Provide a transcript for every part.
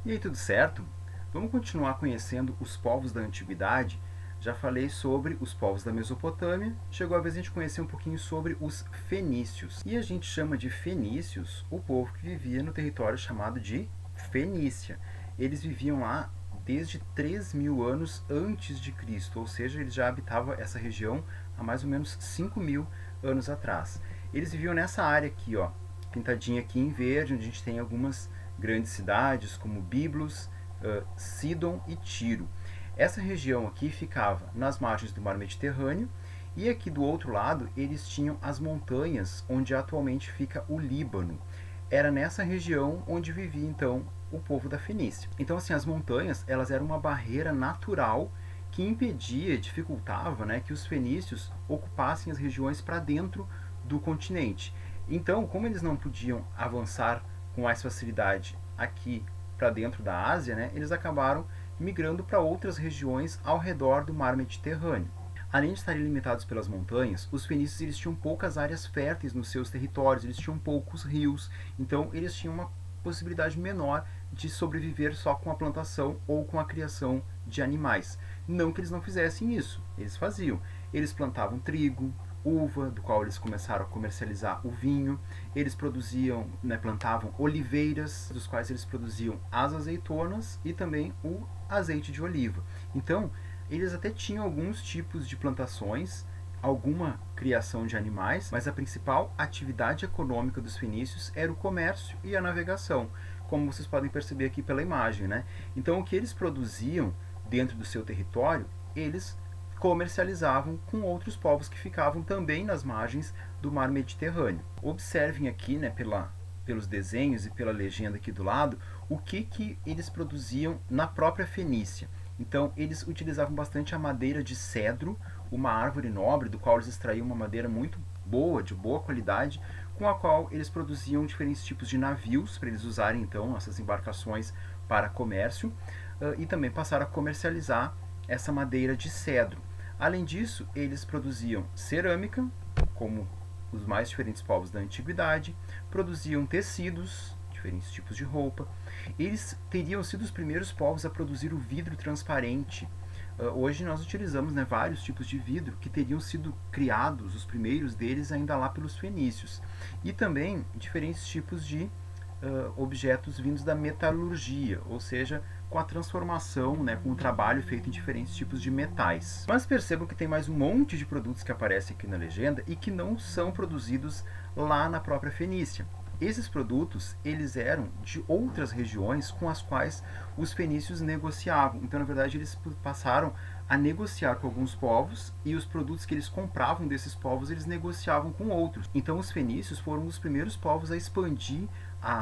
E aí, tudo certo? Vamos continuar conhecendo os povos da antiguidade. Já falei sobre os povos da Mesopotâmia, chegou a vez de a gente conhecer um pouquinho sobre os fenícios. E a gente chama de fenícios o povo que vivia no território chamado de Fenícia. Eles viviam lá desde 3.000 anos antes de Cristo, ou seja, eles já habitavam essa região há mais ou menos 5.000 anos atrás. Eles viviam nessa área aqui, ó, pintadinha aqui em verde, onde a gente tem algumas grandes cidades como Biblos, Sidon e Tiro. Essa região aqui ficava nas margens do mar Mediterrâneo e aqui do outro lado eles tinham as montanhas onde atualmente fica o Líbano. Era nessa região onde vivia então o povo da Fenícia. Então assim, as montanhas elas eram uma barreira natural que impedia, dificultava, né, que os fenícios ocupassem as regiões para dentro do continente. Então, como eles não podiam avançar com mais facilidade aqui para dentro da Ásia, né, eles acabaram migrando para outras regiões ao redor do mar Mediterrâneo. Além de estarem limitados pelas montanhas, os fenícios eles tinham poucas áreas férteis nos seus territórios, eles tinham poucos rios, então eles tinham uma possibilidade menor de sobreviver só com a plantação ou com a criação de animais. Não que eles não fizessem isso, eles faziam. Eles plantavam trigo, uva, do qual eles começaram a comercializar o vinho. Eles produziam, né, plantavam oliveiras, dos quais eles produziam as azeitonas e também o azeite de oliva. Então, eles até tinham alguns tipos de plantações, alguma criação de animais, mas a principal atividade econômica dos fenícios era o comércio e a navegação, como vocês podem perceber aqui pela imagem, né? Então, o que eles produziam dentro do seu território, eles comercializavam com outros povos que ficavam também nas margens do mar Mediterrâneo. Observem aqui, né, pelos desenhos e pela legenda aqui do lado, o que eles produziam na própria Fenícia. Então, eles utilizavam bastante a madeira de cedro, uma árvore nobre, do qual eles extraíam uma madeira muito boa, de boa qualidade, com a qual eles produziam diferentes tipos de navios, para eles usarem, então, essas embarcações para comércio, e também passaram a comercializar essa madeira de cedro. Além disso, eles produziam cerâmica, como os mais diferentes povos da antiguidade, produziam tecidos, diferentes tipos de roupa. Eles teriam sido os primeiros povos a produzir o vidro transparente. Hoje nós utilizamos, né, vários tipos de vidro que teriam sido criados, os primeiros deles, ainda lá pelos fenícios. E também diferentes tipos de objetos vindos da metalurgia, ou seja, com a transformação, né, com o trabalho feito em diferentes tipos de metais. Mas percebam que tem mais um monte de produtos que aparecem aqui na legenda e que não são produzidos lá na própria Fenícia. Esses produtos, eles eram de outras regiões com as quais os fenícios negociavam. Então, na verdade, eles passaram a negociar com alguns povos e os produtos que eles compravam desses povos, eles negociavam com outros. Então, os fenícios foram os primeiros povos a expandir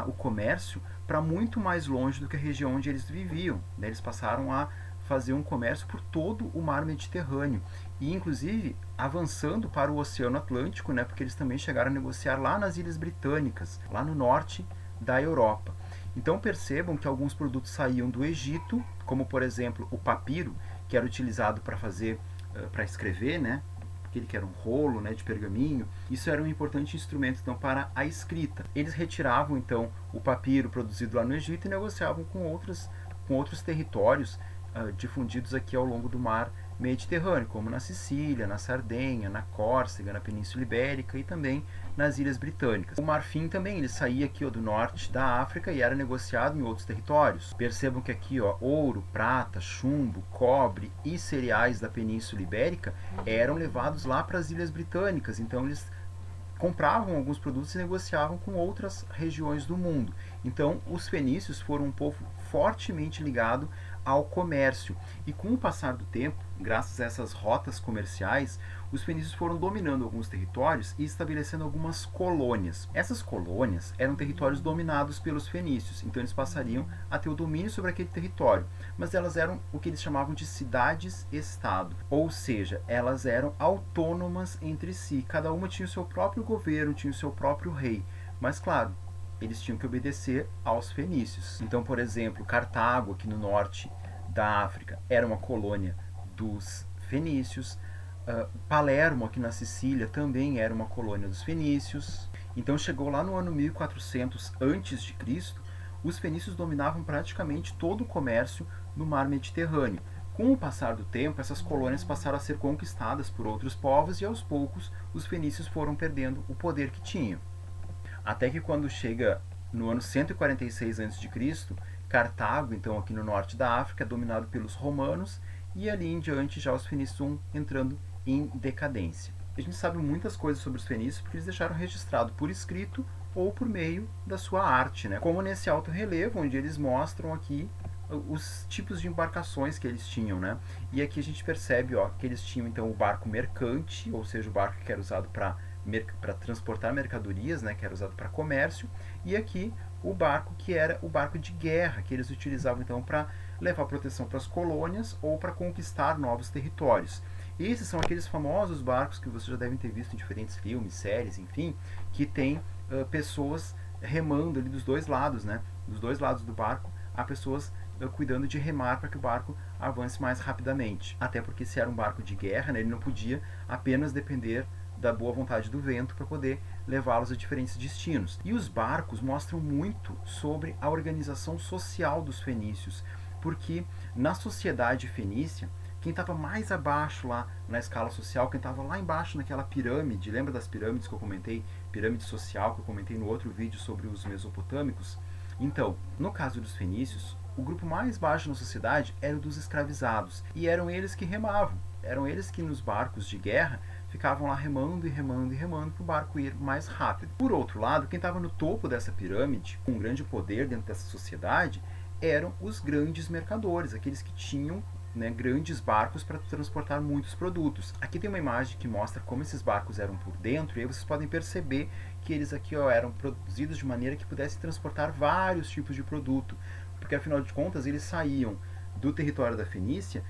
o comércio para muito mais longe do que a região onde eles viviam. Daí eles passaram a fazer um comércio por todo o mar Mediterrâneo e inclusive avançando para o Oceano Atlântico, né, porque eles também chegaram a negociar lá nas Ilhas Britânicas, lá no norte da Europa. Então percebam que alguns produtos saíam do Egito, como por exemplo o papiro, que era utilizado para fazer, para escrever, né, aquele que era um rolo, né, de pergaminho. Isso era um importante instrumento então para a escrita. Eles retiravam então o papiro produzido lá no Egito e negociavam com outros territórios difundidos aqui ao longo do mar Mediterrâneo, como na Sicília, na Sardenha, na Córcega, na Península Ibérica e também nas Ilhas Britânicas. O marfim também, ele saía aqui do norte da África e era negociado em outros territórios. Percebam que aqui, ouro, prata, chumbo, cobre e cereais da Península Ibérica eram levados lá para as Ilhas Britânicas. Então eles compravam alguns produtos e negociavam com outras regiões do mundo. Então os fenícios foram um povo fortemente ligado ao comércio. E com o passar do tempo, graças a essas rotas comerciais, os fenícios foram dominando alguns territórios e estabelecendo algumas colônias. Essas colônias eram territórios dominados pelos fenícios, então eles passariam a ter o domínio sobre aquele território, mas elas eram o que eles chamavam de cidades-estado, ou seja, elas eram autônomas entre si, cada uma tinha o seu próprio governo, tinha o seu próprio rei, mas claro, eles tinham que obedecer aos fenícios. Então, por exemplo, Cartago, aqui no norte da África, era uma colônia dos fenícios. Palermo, aqui na Sicília, também era uma colônia dos fenícios. Então, chegou lá no ano 1400 a.C., os fenícios dominavam praticamente todo o comércio no mar Mediterrâneo. Com o passar do tempo, essas colônias passaram a ser conquistadas por outros povos e aos poucos os fenícios foram perdendo o poder que tinham. Até que quando chega no ano 146 a.C., Cartago, então aqui no norte da África, é dominado pelos romanos e ali em diante já os fenícios vão entrando em decadência. A gente sabe muitas coisas sobre os fenícios porque eles deixaram registrado por escrito ou por meio da sua arte, né? Como nesse alto relevo, onde eles mostram aqui os tipos de embarcações que eles tinham, né? E aqui a gente percebe, ó, que eles tinham então o barco mercante, ou seja, o barco que era usado para transportar mercadorias, né, que era usado para comércio, e aqui o barco que era o barco de guerra, que eles utilizavam então para levar proteção para as colônias ou para conquistar novos territórios. Esses são aqueles famosos barcos que vocês já devem ter visto em diferentes filmes, séries, enfim, que tem pessoas remando ali dos dois lados, né? Dos dois lados do barco, há pessoas cuidando de remar para que o barco avance mais rapidamente. Até porque se era um barco de guerra, né, ele não podia apenas depender da boa vontade do vento para poder levá-los a diferentes destinos. E os barcos mostram muito sobre a organização social dos fenícios, porque na sociedade fenícia, quem estava mais abaixo lá na escala social, quem estava lá embaixo naquela pirâmide, lembra das pirâmides que eu comentei? Pirâmide social que eu comentei no outro vídeo sobre os mesopotâmicos? Então, no caso dos fenícios, o grupo mais baixo na sociedade era o dos escravizados, e eram eles que remavam, eram eles que nos barcos de guerra ficavam lá remando e remando e remando para o barco ir mais rápido. Por outro lado, quem estava no topo dessa pirâmide, com um grande poder dentro dessa sociedade, eram os grandes mercadores, aqueles que tinham, né, grandes barcos para transportar muitos produtos. Aqui tem uma imagem que mostra como esses barcos eram por dentro, e aí vocês podem perceber que eles aqui, ó, eram produzidos de maneira que pudessem transportar vários tipos de produto, porque afinal de contas eles saíam do território da Fenícia,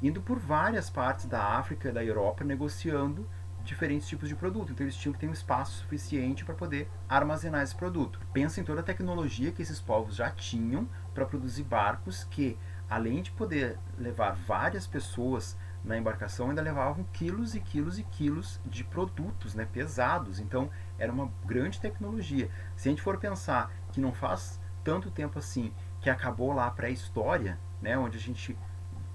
indo por várias partes da África e da Europa, negociando diferentes tipos de produto. Então eles tinham que ter um espaço suficiente para poder armazenar esse produto. Pensa em toda a tecnologia que esses povos já tinham para produzir barcos que, além de poder levar várias pessoas na embarcação, ainda levavam quilos e quilos e quilos de produtos, né, pesados. Então era uma grande tecnologia. Se a gente for pensar que não faz tanto tempo assim que acabou lá a pré-história, né, onde a gente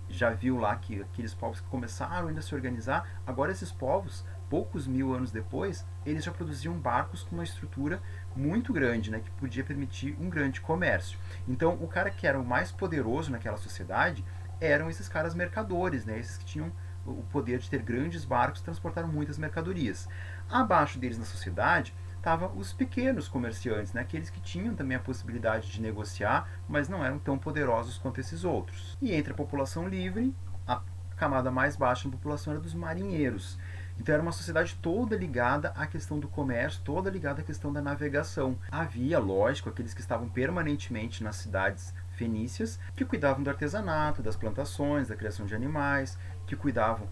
já viu lá que aqueles povos que começaram ainda a se organizar, agora esses povos, poucos mil anos depois, eles já produziam barcos com uma estrutura muito grande, né, que podia permitir um grande comércio. Então, o cara que era o mais poderoso naquela sociedade eram esses caras mercadores, né, esses que tinham o poder de ter grandes barcos e transportar muitas mercadorias. Abaixo deles na sociedade estavam os pequenos comerciantes, né, aqueles que tinham também a possibilidade de negociar, mas não eram tão poderosos quanto esses outros. E entre a população livre, a camada mais baixa da população era dos marinheiros. Então era uma sociedade toda ligada à questão do comércio, toda ligada à questão da navegação. Havia, lógico, aqueles que estavam permanentemente nas cidades fenícias, que cuidavam do artesanato, das plantações, da criação de animais, que cuidavam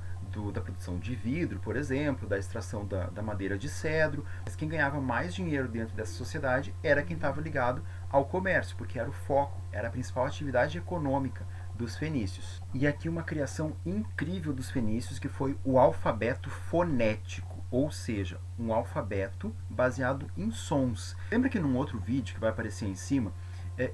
da produção de vidro, por exemplo, da extração da madeira de cedro. Mas quem ganhava mais dinheiro dentro dessa sociedade era quem estava ligado ao comércio, porque era o foco, era a principal atividade econômica dos fenícios. E aqui uma criação incrível dos fenícios, que foi o alfabeto fonético, ou seja, um alfabeto baseado em sons. Lembra que num outro vídeo que vai aparecer em cima,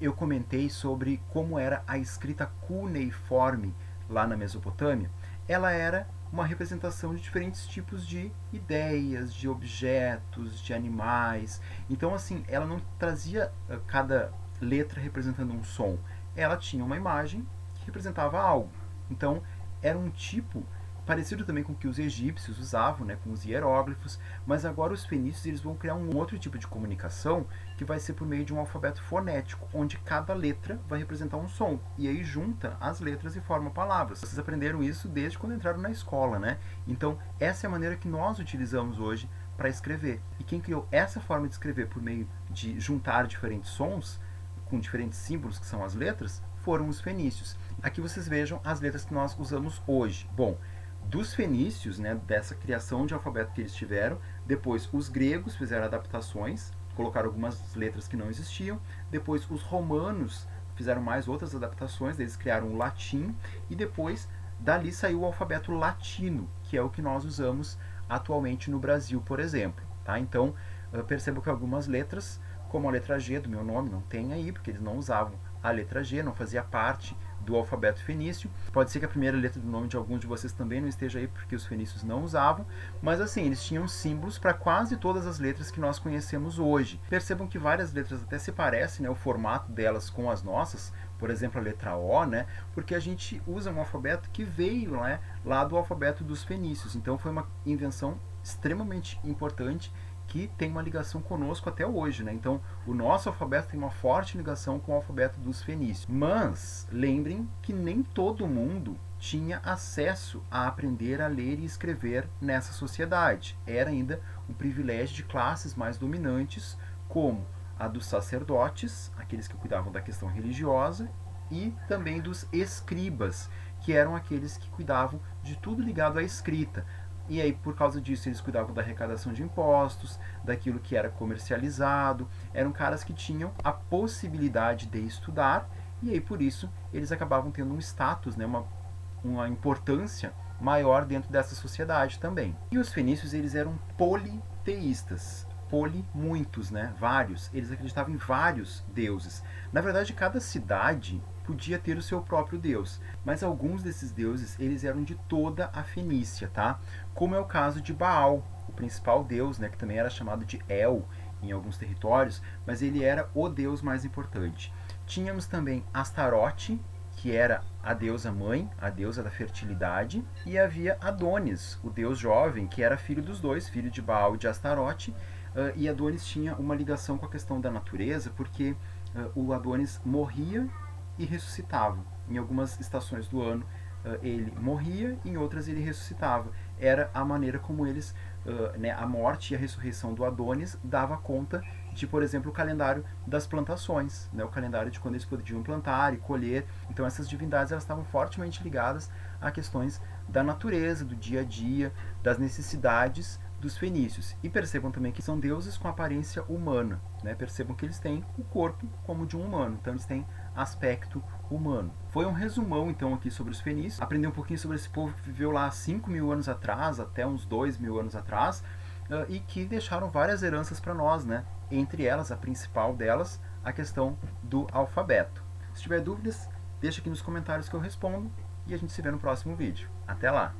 eu comentei sobre como era a escrita cuneiforme lá na Mesopotâmia? Ela era uma representação de diferentes tipos de ideias, de objetos, de animais. Então, assim, ela não trazia cada letra representando um som. Ela tinha uma imagem que representava algo. Então, era um tipo parecido também com o que os egípcios usavam, né, com os hieróglifos, mas agora os fenícios eles vão criar um outro tipo de comunicação que vai ser por meio de um alfabeto fonético, onde cada letra vai representar um som, e aí junta as letras e forma palavras. Vocês aprenderam isso desde quando entraram na escola, né? Então, essa é a maneira que nós utilizamos hoje para escrever. E quem criou essa forma de escrever por meio de juntar diferentes sons, com diferentes símbolos, que são as letras, foram os fenícios. Aqui vocês vejam as letras que nós usamos hoje. Bom, dos fenícios, né, dessa criação de alfabeto que eles tiveram, depois os gregos fizeram adaptações, colocaram algumas letras que não existiam, depois os romanos fizeram mais outras adaptações, eles criaram o latim, e depois dali saiu o alfabeto latino, que é o que nós usamos atualmente no Brasil, por exemplo. Tá? Então, perceba que algumas letras como a letra G do meu nome, não tem aí, porque eles não usavam a letra G, não fazia parte do alfabeto fenício. Pode ser que a primeira letra do nome de alguns de vocês também não esteja aí, porque os fenícios não usavam, mas assim, eles tinham símbolos para quase todas as letras que nós conhecemos hoje. Percebam que várias letras até se parecem, né, o formato delas com as nossas, por exemplo, a letra O, né, porque a gente usa um alfabeto que veio, né, lá do alfabeto dos fenícios. Então foi uma invenção extremamente importante que tem uma ligação conosco até hoje, né? Então, o nosso alfabeto tem uma forte ligação com o alfabeto dos fenícios. Mas, lembrem que nem todo mundo tinha acesso a aprender a ler e escrever nessa sociedade. Era ainda um privilégio de classes mais dominantes, como a dos sacerdotes, aqueles que cuidavam da questão religiosa, e também dos escribas, que eram aqueles que cuidavam de tudo ligado à escrita. E aí, por causa disso, eles cuidavam da arrecadação de impostos, daquilo que era comercializado. Eram caras que tinham a possibilidade de estudar, e aí, por isso, eles acabavam tendo um status, né, uma importância maior dentro dessa sociedade também. E os fenícios, eles eram politeístas. Muitos, né? Vários. Eles acreditavam em vários deuses. Na verdade, cada cidade podia ter o seu próprio deus, mas alguns desses deuses, eles eram de toda a Fenícia, tá? Como é o caso de Baal, o principal deus, né, que também era chamado de El em alguns territórios, mas ele era o deus mais importante. Tínhamos também Astarote, que era a deusa mãe, a deusa da fertilidade, e havia Adonis, o deus jovem, que era filho dos dois, filho de Baal e de Astarote. E Adonis tinha uma ligação com a questão da natureza, porque o Adonis morria e ressuscitava. Em algumas estações do ano ele morria, em outras ele ressuscitava. Era a maneira como eles, né, a morte e a ressurreição do Adonis dava conta de, por exemplo, o calendário das plantações, né, o calendário de quando eles podiam plantar e colher. Então essas divindades elas estavam fortemente ligadas a questões da natureza, do dia a dia, das necessidades dos fenícios. E percebam também que são deuses com aparência humana, né? Percebam que eles têm o corpo como de um humano, então eles têm aspecto humano. Foi um resumão então aqui sobre os fenícios, aprender um pouquinho sobre esse povo que viveu lá 5.000 anos atrás, até uns 2.000 anos atrás, e que deixaram várias heranças para nós, né? Entre elas, a principal delas, a questão do alfabeto. Se tiver dúvidas, deixa aqui nos comentários que eu respondo, e a gente se vê no próximo vídeo. Até lá!